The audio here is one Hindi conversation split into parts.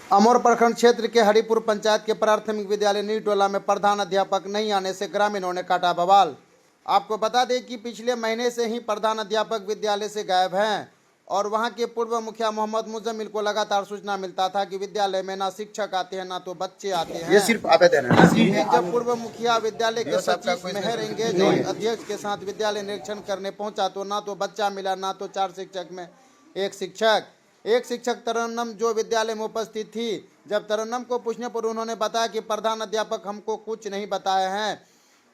अमोर प्रखंड क्षेत्र के हरिपुर पंचायत के प्राथमिक विद्यालय नीरटोला में प्रधान अध्यापक नहीं आने से ग्रामीणों ने काटा बवाल। आपको बता दें कि पिछले महीने से ही प्रधान अध्यापक विद्यालय से गायब हैं और वहां के पूर्व मुखिया मोहम्मद मुजम्मिल को लगातार सूचना मिलता था कि विद्यालय में ना शिक्षक आते हैं ना तो बच्चे आते हैं। ये सिर्फ आवेदन है। जब पूर्व मुखिया विद्यालय के सचिव मेहर एंगेज और अध्यक्ष के साथ विद्यालय निरीक्षण करने पहुंचा तो ना तो बच्चा मिला ना तो 4 शिक्षक में एक शिक्षक तरन्नम जो विद्यालय में उपस्थित थी। जब तरन्नम को पूछने पर उन्होंने बताया कि प्रधान अध्यापक हमको कुछ नहीं बताए हैं।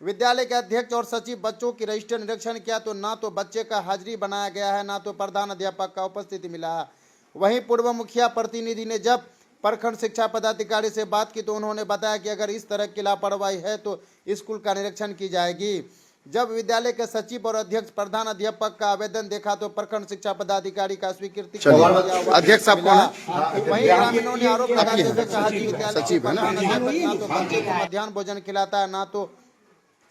विद्यालय के अध्यक्ष और सचिव बच्चों की रजिस्टर निरीक्षण किया तो ना तो बच्चे का हाजिरी बनाया गया है ना तो प्रधान अध्यापक का उपस्थिति मिला। वहीं पूर्व मुखिया प्रतिनिधि ने जब प्रखंड शिक्षा पदाधिकारी से बात की तो उन्होंने बताया कि अगर इस तरह की लापरवाही है तो स्कूल का निरीक्षण की जाएगी। जब विद्यालय के सचिव और अध्यक्ष प्रधान अध्यापक का आवेदन देखा तो प्रखंड शिक्षा पदाधिकारी का स्वीकृति अध्यक्ष साहब कौन है? वहीं ग्रामीणों ने आरोप लगाते हुए कहा कि विद्यालय के प्रधान अध्यापक ना तो बच्चे को मध्याह्न भोजन खिलाता है ना तो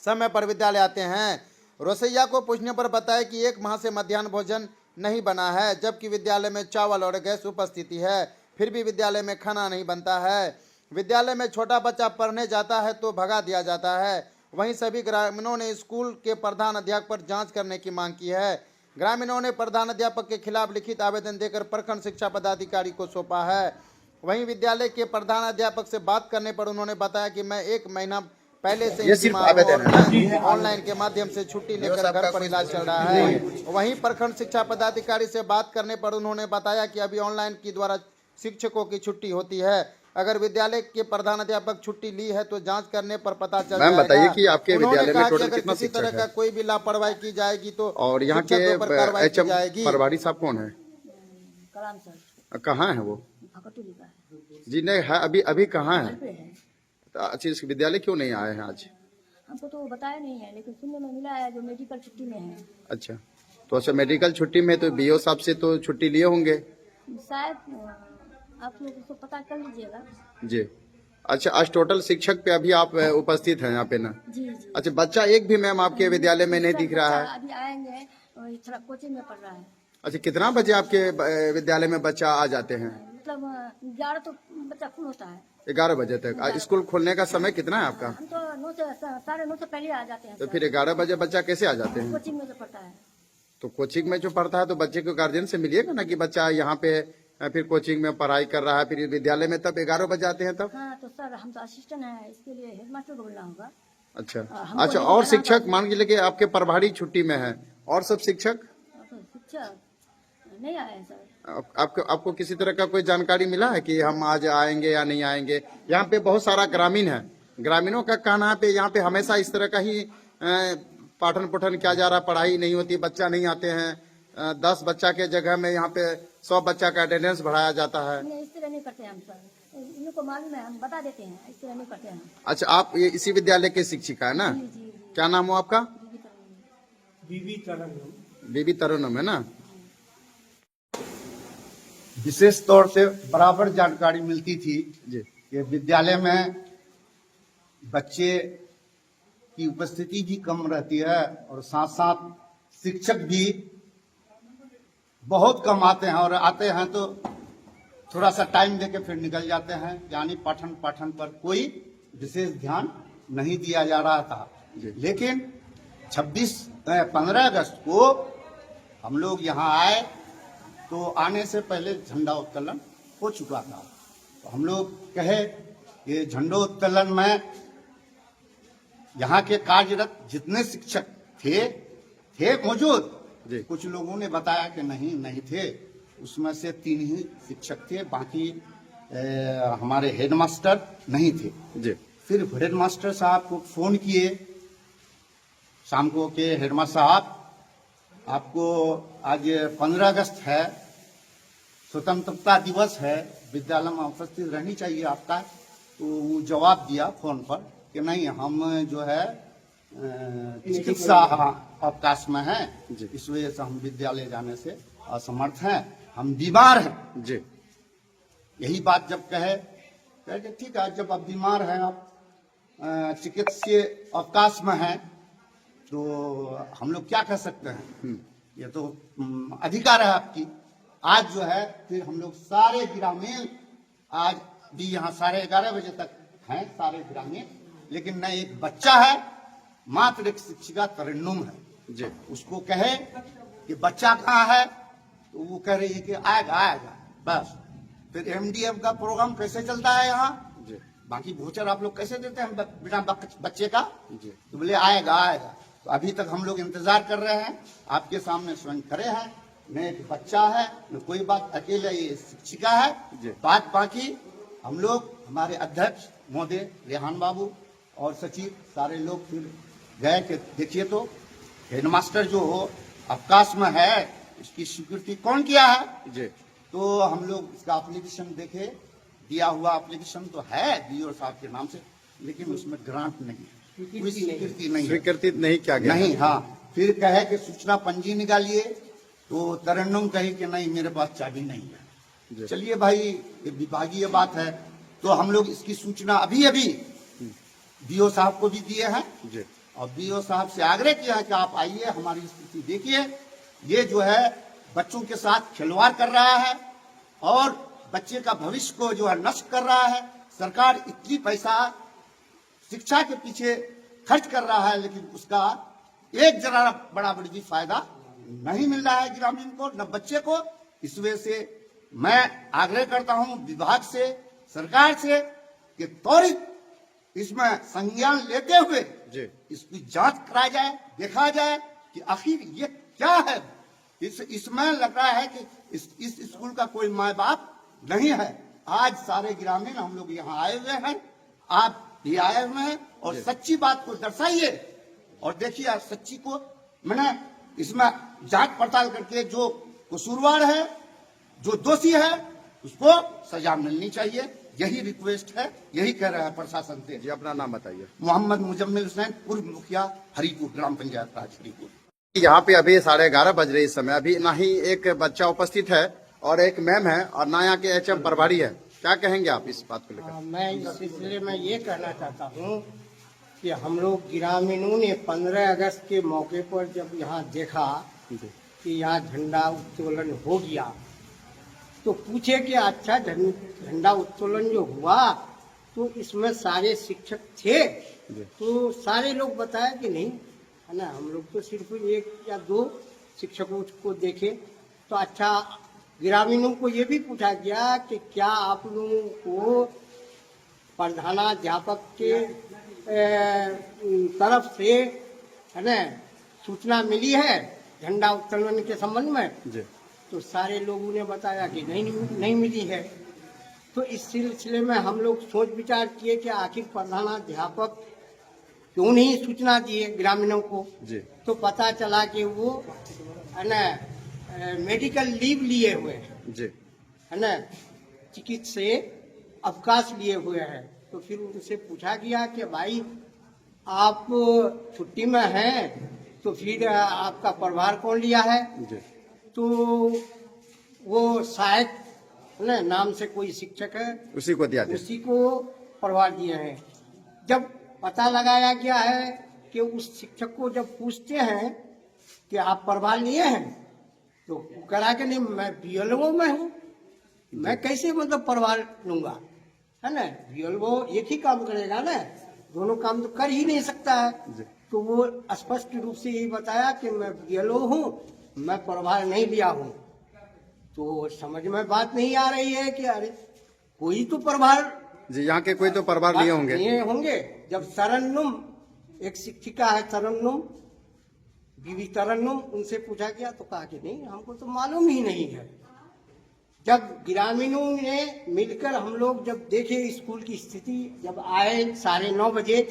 समय पर विद्यालय आते हैं। रसोइया को पूछने पर बताया कि 1 माह से मध्याह्न भोजन नहीं बना है, जबकि विद्यालय में चावल और गैस उपस्थिति है, फिर भी विद्यालय में खाना नहीं बनता है। विद्यालय में छोटा बच्चा पढ़ने जाता है तो भगा दिया जाता है। वहीं सभी ग्रामीणों ने स्कूल के प्रधान अध्यापक पर जांच करने की मांग की है। ग्रामीणों ने प्रधान अध्यापक के खिलाफ लिखित आवेदन देकर प्रखंड शिक्षा पदाधिकारी को सौंपा है। वहीं विद्यालय के प्रधान अध्यापक से बात करने पर उन्होंने बताया कि मैं 1 महीना पहले से ऑनलाइन के माध्यम से छुट्टी लेकर घर पर इलाज चल रहा है। वहीं प्रखंड शिक्षा पदाधिकारी से बात करने पर उन्होंने बताया कि अभी ऑनलाइन के द्वारा शिक्षकों की छुट्टी होती है। अगर विद्यालय के प्रधान अध्यापक छुट्टी ली है तो जांच करने पर पता चल जाएगा। बताइए कि आपके विद्यालय में टोटल कितना किसी तरह का कोई भी लापरवाही की जाएगी तो और यहाँ के एचएम प्रभारी साहब कौन है? कहाँ है वो? जी नहीं है, अभी कहाँ है? अच्छा, इस विद्यालय क्यों नहीं आए हैं आज? हमको तो बताया नहीं है, लेकिन सुनने में मिला है जो मेडिकल छुट्टी में है। अच्छा, तो अच्छा मेडिकल छुट्टी में तो बीओ साहब से तो छुट्टी लिए होंगे शायद, आप लोग उसको पता कर लीजिएगा। जी। अच्छा, आज टोटल शिक्षक पे अभी आप उपस्थित हैं यहाँ पे ना? जी जी। अच्छा, बच्चा एक भी मैम आपके विद्यालय में नहीं दिख रहा है? अभी आएंगे, थोड़ा कोचिंग में पढ़ रहा है। अच्छा, कितना बजे आपके विद्यालय में बच्चा आ जाते हैं? मतलब 11 तो बच्चा फुल होता है। 11 बजे तक। स्कूल खोलने का समय कितना है आपका? हम तो 9 से 9:30 से पहले आ जाते हैं। तो फिर 11 बजे बच्चा कैसे आ जाते हैं? कोचिंग में जो पढ़ता है। तो कोचिंग में जो पढ़ता है तो बच्चे को गार्जियन से मिलिएगा ना कि बच्चा यहाँ पे फिर कोचिंग में पढ़ाई कर रहा है, फिर विद्यालय में तब 11 बजे आते हैं तब? हाँ, तो सर हम तो असिस्टेंट है, इसके लिए हेडमास्टर को बोलना होगा। अच्छा अच्छा, और शिक्षक मान लीजिए कि आपके प्रभारी छुट्टी में है और सब शिक्षक नहीं आए हैं सर। आपको किसी तरह का कोई जानकारी मिला है कि हम आज आएंगे या नहीं आएंगे? यहाँ पे बहुत सारा ग्रामीण है, ग्रामीणों का कहना है पे यहाँ पे हमेशा इस तरह का ही पाठन पुठन किया जा रहा, पढ़ाई नहीं होती, बच्चा नहीं आते हैं। 10 बच्चा के जगह में यहाँ पे 100 बच्चा का अटेंडेंस बढ़ाया जाता है। नहीं, इस तरह नहीं करते हम सर, इनको मालूम है, हम बता देते हैं, इस तरह नहीं करते हैं। अच्छा, आप ये इसी विद्यालय के शिक्षिका है ना? जी, जी। क्या नाम हो आपका? बीबी तरन्नुम है ना? विशेष तौर से बराबर जानकारी मिलती थी जी कि विद्यालय में बच्चे की उपस्थिति भी कम रहती है और साथ साथ शिक्षक भी बहुत कम आते हैं और आते हैं तो थोड़ा सा टाइम देके फिर निकल जाते हैं, यानी पाठन पर कोई विशेष ध्यान नहीं दिया जा रहा था। लेकिन 15 अगस्त को हम लोग यहाँ आए तो आने से पहले झंडा उत्तोलन हो चुका था। तो हम लोग कहे कि झंडोत्तोलन में यहाँ के कार्यरत जितने शिक्षक थे मौजूद। कुछ लोगों ने बताया कि नहीं थे, उसमें से 3 ही शिक्षक थे, बाकी हमारे हेडमास्टर नहीं थे। जी। फिर हेडमास्टर साहब को फोन किए शाम को कि हेडमास्टर साहब, आपको आज 15 अगस्त है, स्वतंत्रता दिवस है, विद्यालय में उपस्थित रहनी चाहिए आपका। तो वो जवाब दिया फोन पर कि नहीं, हम जो है चिकित्सा अवकाश में है, इस वजह से हम विद्यालय जाने से असमर्थ हैं, हम बीमार हैं। जी। यही बात जब कहे ठीक है, जब आप बीमार हैं, आप चिकित्सीय अवकाश में हैं, तो हम लोग क्या कर सकते हैं? ये तो अधिकार है आपकी। आज जो है फिर हम लोग सारे ग्रामीण आज भी यहाँ 11:30 बजे तक हैं सारे ग्रामीण, लेकिन न एक बच्चा है, मात्र एक शिक्षिका तरन्नुम है। जी उसको कहे कि बच्चा कहाँ है, तो वो कह रही है कि आएगा आएगा बस। फिर एमडीएम का प्रोग्राम कैसे चलता है यहाँ, जी बाकी भोचर आप लोग कैसे देते हैं बिना बच्चे का, जी तो बोले आएगा आएगा। तो अभी तक हम लोग इंतजार कर रहे हैं, आपके सामने स्वयं खड़े हैं, न एक बच्चा है न कोई बात, अकेले ये शिक्षिका जी। है। बात बाकी हम लोग, हमारे अध्यक्ष महोदय रेहान बाबू और सचिव सारे लोग फिर गए कि देखिए तो हेडमास्टर जो हो अवकाश में है, इसकी स्वीकृति कौन किया है। जी तो हम लोग इसका एप्लीकेशन देखे, दिया हुआ एप्लीकेशन तो है बीओ साहब के नाम से, लेकिन उसमें ग्रांट नहीं है, कोई स्वीकृति नहीं है। स्वीकृति नहीं किया गया नहीं, हाँ। फिर कहे कि सूचना पंजी निकालिए, तो तरन्नुम कही कि नहीं मेरे पास चाबी नहीं है। जी। चलिए भाई, ये विभागीय बात है, तो हम लोग इसकी सूचना अभी अभी बीओ साहब को भी दिए हैं जी और बीओ साहब से आग्रह किया है कि आप आइए, हमारी स्थिति देखिए, ये जो है बच्चों के साथ खिलवाड़ कर रहा है और बच्चे का भविष्य को जो है नष्ट कर रहा है। सरकार इतनी पैसा शिक्षा के पीछे खर्च कर रहा है, लेकिन उसका एक जरा बड़ा बड़ी फायदा नहीं मिल रहा है ग्रामीण को न बच्चे को। इस वजह से मैं आग्रह करता हूं विभाग से, सरकार से कि त्वरित इसमें संज्ञान लेते हुए जी इसकी जांच कराई जाए, देखा जाए कि आखिर ये क्या है। इसमें लग रहा है कि इस स्कूल का कोई माँ बाप नहीं है। आज सारे ग्रामीण हम लोग यहाँ आए हुए हैं, आप भी आए हुए हैं, और सच्ची बात को दर्शाइए और देखिए सच्ची को, मैंने इसमें जांच पड़ताल करके जो कसूरवार है, जो दोषी है, उसको सजा मिलनी चाहिए। यही रिक्वेस्ट है, यही कह रहा है प्रशासन से। जी अपना नाम बताइए। मोहम्मद मुजम्मिल हुसैन, पूर्व मुखिया हरिपुर, ग्राम पंचायत राज हरिपुर। यहाँ पे अभी 11:30 बज रहे इस समय, अभी ना ही एक बच्चा उपस्थित है और एक मैम है और ना यहाँ के एचएम प्रभारी है। क्या कहेंगे आप इस बात को लेकर? मैं इस सिलसिले में ये कहना चाहता हूँ कि हम लोग ग्रामीणों ने 15 अगस्त के मौके पर जब यहाँ देखा कि यहाँ झंडा उत्तोलन हो गया, तो पूछे कि अच्छा झंडा उत्तोलन जो हुआ तो इसमें सारे शिक्षक थे, तो सारे लोग बताया कि नहीं है ना, हम लोग तो सिर्फ 1 या 2 शिक्षकों को देखे। तो अच्छा, ग्रामीणों को ये भी पूछा गया कि क्या आप लोगों को प्रधानाध्यापक के तरफ से है ना सूचना मिली है झंडा उत्तोलन के संबंध में? जी तो सारे लोगों ने बताया कि नहीं मिली है। तो इस सिलसिले में हम लोग सोच विचार किए कि आखिर प्रधानाध्यापक क्यों नहीं सूचना दिए ग्रामीणों को। जी तो पता चला कि वो है ना मेडिकल लीव लिए हुए हैं, जी है ना, चिकित्सीय अवकाश लिए हुए हैं। तो फिर उनसे पूछा गया कि भाई आप छुट्टी में हैं, तो फिर आपका प्रभार कौन लिया है? जी तो वो सहायक ना नाम से कोई शिक्षक है, उसी को दिया उसी को प्रभार दिए हैं। जब पता लगाया गया है कि उस शिक्षक को जब पूछते हैं कि आप प्रभार लिए हैं, तो करा के नहीं, मैं बीएलओ में हूँ, मैं कैसे मतलब प्रभार लूंगा, है ना। बीएलओ एक ही काम करेगा ना, दोनों काम तो कर ही नहीं सकता है। तो वो स्पष्ट रूप से यही बताया कि मैं बीएलओ हूँ, मैं प्रभार नहीं लिया हूँ। तो समझ में बात नहीं आ रही है कि अरे कोई तो प्रभार जी, यहाँ के कोई तो प्रभार लिए होंगे। लिए होंगे। जब तरन्नुम, एक शिक्षिका है तरन्नुम, बीवी तरन्नुम, उनसे पूछा गया तो कहा कि नहीं हमको तो मालूम ही नहीं है। जब ग्रामीणों ने मिलकर हम लोग जब देखे स्कूल की स्थिति, जब आए 9:30 बजे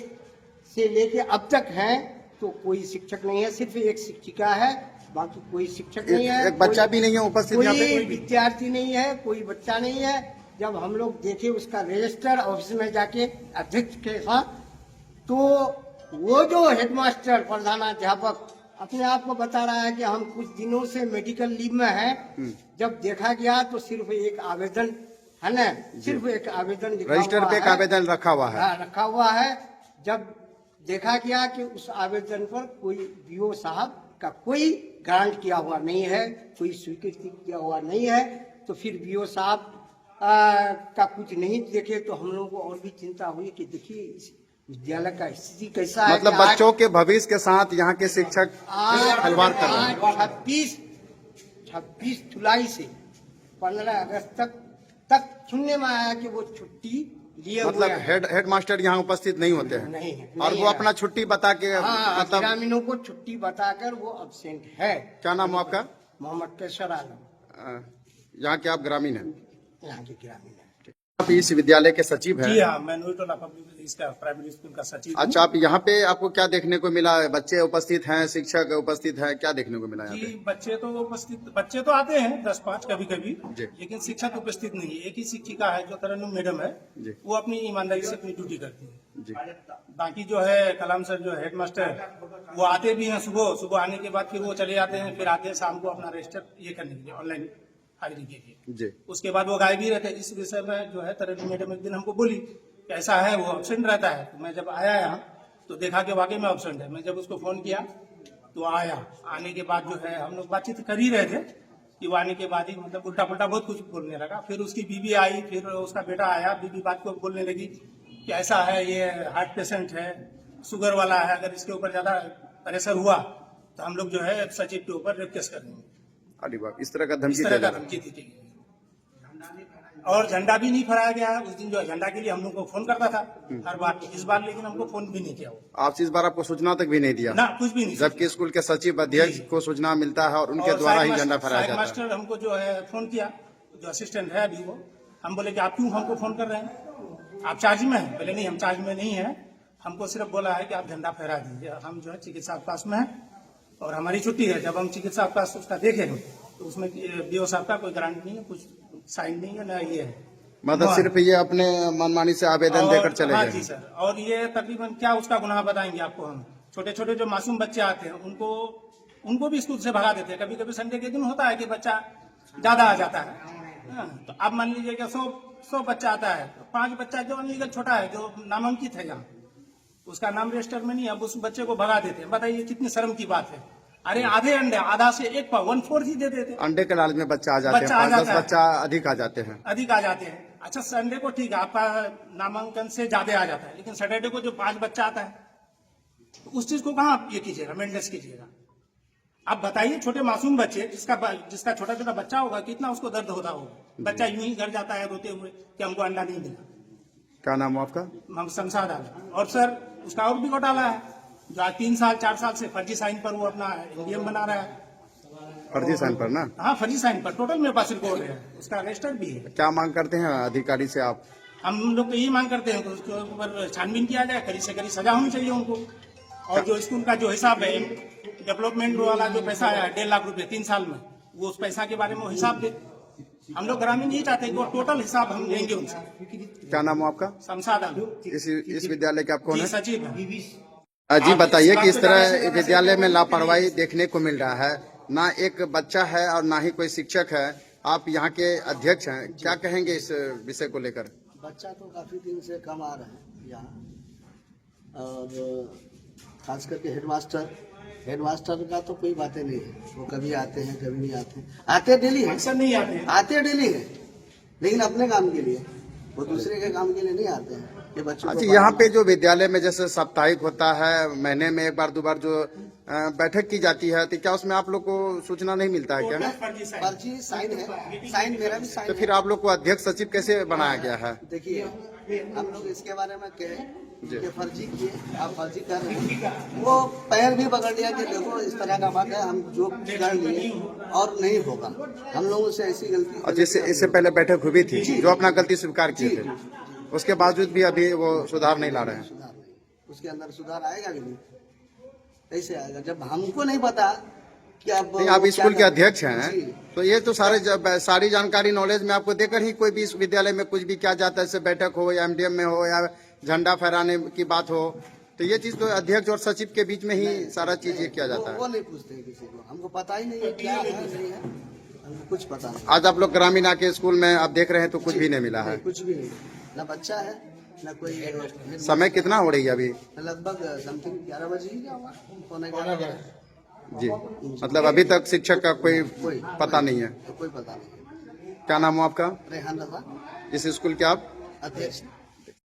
से लेके अब तक हैं, तो कोई शिक्षक नहीं है, सिर्फ एक शिक्षिका है, बाकी कोई शिक्षक नहीं है, एक बच्चा भी नहीं है उपस्थित यहाँ पे, कोई विद्यार्थी नहीं है, कोई बच्चा नहीं है। जब हम लोग देखे उसका रजिस्टर ऑफिस में जाके अध्यक्ष के साथ, तो वो जो हेडमास्टर प्रधानाध्यापक अपने आप को बता रहा है कि हम कुछ दिनों से मेडिकल लीव में हैं। जब देखा गया तो सिर्फ एक आवेदन है ना, सिर्फ एक आवेदन रजिस्टर पे एक आवेदन रखा हुआ है, रखा हुआ है। जब देखा गया कि उस आवेदन पर कोई बीओ साहब का कोई ग्रांट किया हुआ नहीं है, कोई स्वीकृति किया हुआ नहीं है, तो फिर बीओ साहब का कुछ नहीं देखे तो हम लोगों को और भी चिंता हुई कि देखिए इस विद्यालय का स्थिति कैसा है। मतलब कि आज- बच्चों के भविष्य के साथ यहाँ के शिक्षक खिलवाड़ कर रहे हैं। 26 जुलाई से 15 अगस्त तक सुनने में आया कि वो छुट्टी लिए हुए मतलब हैं। हेड मास्टर यहाँ उपस्थित नहीं होते हैं नहीं है, और नहीं वो है। अपना छुट्टी बता के हाँ, मतलब ग्रामीणों को छुट्टी बताकर वो अब्सेंट है। क्या नाम है आपका? मोहम्मद कैसर आलम, यहाँ के आप ग्रामीण हैं। यहाँ के ग्रामीण है। आप इस विद्यालय के सचिव जी हैं। हाँ, मैं नोईटोला पब्लिक इसका प्राइमरी स्कूल का सचिव हूँ। अच्छा, आप यहाँ पे आपको क्या देखने को मिला? बच्चे उपस्थित हैं, शिक्षक उपस्थित है, क्या देखने को मिला यहाँ जी, पे? बच्चे तो आते हैं 10-5 कभी कभी, जी। लेकिन शिक्षक उपस्थित नहीं है। एक ही शिक्षिका है जो तरन्नुम मैडम है, जी। वो अपनी ईमानदारी से अपनी ड्यूटी करती है। जी, बाकी जो है कलाम सर जो हेड मास्टर वो आते भी हैं सुबह आने के बाद फिर वो चले जाते हैं, फिर आते हैं शाम को अपना रजिस्टर ये करने के लिए, ऑनलाइन हाजिरी के लिए। जी, उसके बाद वो गायब ही रहते हैं। इस विषय में जो है तरन्नुम मैडम एक दिन हमको बोली कि ऐसा है, वो एब्सेंट रहता है। तो मैं जब आया यहाँ तो देखा कि वाकई में एब्सेंट है। मैं जब उसको फोन किया तो आया। आने के बाद जो है हम लोग बातचीत कर ही रहे थे कि वो आने के बाद ही मतलब उल्टा पुल्टा बहुत कुछ बोलने लगा। फिर उसकी बीवी आई, फिर उसका बेटा आया, बीवी बात को बोलने लगी कि ऐसा है, ये हार्ट पेशेंट है, शुगर वाला है, अगर इसके ऊपर ज्यादा प्रेशर हुआ तो हम लोग जो है सचिव के ऊपर रेप केस करेंगे। अरे बाप, इस तरह का इस धमकी तरह दे का रहा है। धमकी दी गई। और झंडा भी नहीं फहराया गया है। उस दिन जो है झंडा के लिए हम लोग को फोन करता था हर बार, इस बार लेकिन हमको फोन भी नहीं किया वो, आपसे इस बार आपको सूचना तक भी नहीं दिया, ना कुछ भी नहीं। जबकि स्कूल के सचिव अध्यक्ष को सूचना मिलता है और उनके और द्वारा ही साइड झंडा मास्टर- फहराया साइड जाता है। मास्टर हमको जो है फोन किया, जो असिस्टेंट है अभी वो, हम बोले कि आप क्यों हमको फोन कर रहे हैं, आप चार्ज में हैं? बोले नहीं, हम चार्ज में नहीं है, हमको सिर्फ बोला है कि आप झंडा फहरा दीजिए। हम जो है चिकित्सा अवकाश में है और हमारी छुट्टी है। जब हम चिकित्सा अवकाश उसका देखेंगे तो उसमें बीओ साहब का कोई गारंटी नहीं है, कुछ साइन नहीं है, ना ये है। मतलब सिर्फ ये अपने मनमानी से आवेदन और- देकर चले हाँ गए जी हैं। सर। और ये तकरीबन क्या उसका गुनाह बताएंगे आपको हम, छोटे छोटे जो मासूम बच्चे आते हैं उनको भी स्कूल से भगा देते हैं। कभी कभी संडे के दिन होता है कि बच्चा ज्यादा आ जाता है। हाँ, तो आप मान लीजिए कि 100 बच्चा आता है, तो 5 बच्चा जो अनलीगल छोटा है, जो नामांकित है यहाँ, उसका नाम रजिस्टर में नहीं है, अब उस बच्चे को भगा देते हैं। बताइए कितनी शर्म की बात है। अरे आधे अंडे, आधा से 1/4 ही दे देते, अंडे के लालच में बच्चा आ जाते हैं, बच्चा आ 5-10 जाता है। बच्चा अधिक आ जाते हैं। अधिक आ जाते हैं। अच्छा, संडे को ठीक है, आपका नामांकन से ज्यादा आ जाता है, लेकिन सैटरडे को जो 5 बच्चा आता है, तो उस चीज को कहाँ आप ये कीजिएगा, मेंटेनेंस कीजिएगा। आप बताइए, छोटे मासूम बच्चे, जिसका छोटा छोटा बच्चा होगा, कितना उसको दर्द होता होगा। बच्चा यूं ही घर जाता है रोते हुए कि हमको अंडा नहीं मिला। क्या नाम है आपका? हम शमशाद आलम। और सर उसका और भी घोटाला है, जो आज 3 साल 4 साल से फर्जी साइन पर वो अपना एमडीएम बना रहा है। फर्जी साइन पर ना? हाँ, फर्जी साइन पर टोटल मेरे पास रिकॉर्ड है, उसका रजिस्टर भी है। क्या मांग करते हैं अधिकारी से आप? हम लोग तो यही मांग करते हैं कि उसके ऊपर छानबीन किया जाए, कड़ी से कड़ी सजा होनी चाहिए उनको। और जो स्कूल का जो हिसाब है, डेवलपमेंट वाला जो पैसा आया 1.5 लाख रुपए 3 साल में, वो उस पैसा के बारे में वो हिसाब दे। हम लोग ग्रामीण यही चाहते हैं कि वो टोटल हिसाब हम लेंगे उनसे। क्या नाम है आपका? शमशाद आलम, इस विद्यालय के आप कौन जी है? सचिव है। जी बताइए कि इस तरह विद्यालय में लापरवाही देखने को मिल रहा है, ना एक बच्चा है और ना ही कोई शिक्षक है। आप यहाँ के अध्यक्ष हैं, क्या कहेंगे इस विषय को लेकर? बच्चा तो काफ़ी दिन से कम आ रहे हैं यहाँ, और खास करके हेडमास्टर का तो कोई बातें नहीं है। वो कभी आते हैं, कभी नहीं आते। आते डेली है, अक्सर नहीं आते हैं। आते डेली है, लेकिन अपने काम के लिए, वो दूसरे के काम के लिए नहीं आते हैं। ये बच्चों अच्छा, को यहाँ पे जो विद्यालय में जैसे साप्ताहिक होता है, महीने में 1-2 बार जो बैठक की जाती है, तो क्या उसमें आप लोग को सूचना नहीं मिलता है क्या? फर्जी साइन। पर्ची साइन है, साइन मेरा भी साइन तो है। फिर आप लोग को अध्यक्ष सचिव कैसे बनाया गया है? देखिए, हम लोग इसके बारे में कहें कि फर्जी किए, आप फर्जी कर रहे हैं, वो पैर भी पकड़ लिया कि देखो इस तरह का बात है, हम जो कर लिए और नहीं होगा। हम लोगों से ऐसी गलती और जैसे इससे पहले बैठक हुई थी, जो अपना गलती स्वीकार किए थे, उसके बावजूद भी अभी वो सुधार नहीं ला रहे हैं। सुधार नहीं, उसके अंदर सुधार आएगा भी नहीं। कैसे आएगा जब हमको नहीं पता कि अब नहीं, आप वो स्कूल के क्या अध्यक्ष कर- हैं, जी। तो ये तो सारी जानकारी नॉलेज में आपको देकर ही कोई भी इस विद्यालय में कुछ भी क्या जाता है, जैसे बैठक हो या एमडीएम में हो या झंडा फहराने की बात हो, तो ये चीज तो अध्यक्ष और सचिव के बीच में ही सारा चीज ये किया जाता वो है। नहीं पूछते हैं किसी को, हमको पता ही नहीं है क्या है नहीं है, हमको कुछ पता नहीं। आज आप लोग ग्रामीण आके स्कूल में आप देख रहे हैं तो कुछ भी नहीं मिला है। कुछ भी नहीं, ना बच्चा है ना कोई। समय कितना हो रही है अभी? लगभग समथिंग 11 बजे ही हुआ, पौने 11 जी, मतलब अभी तक शिक्षक का कोई कोई पता नहीं है। कोई पता नहीं। क्या नाम हो आपका? रेहान रजा इस स्कूल के आप अध्यक्ष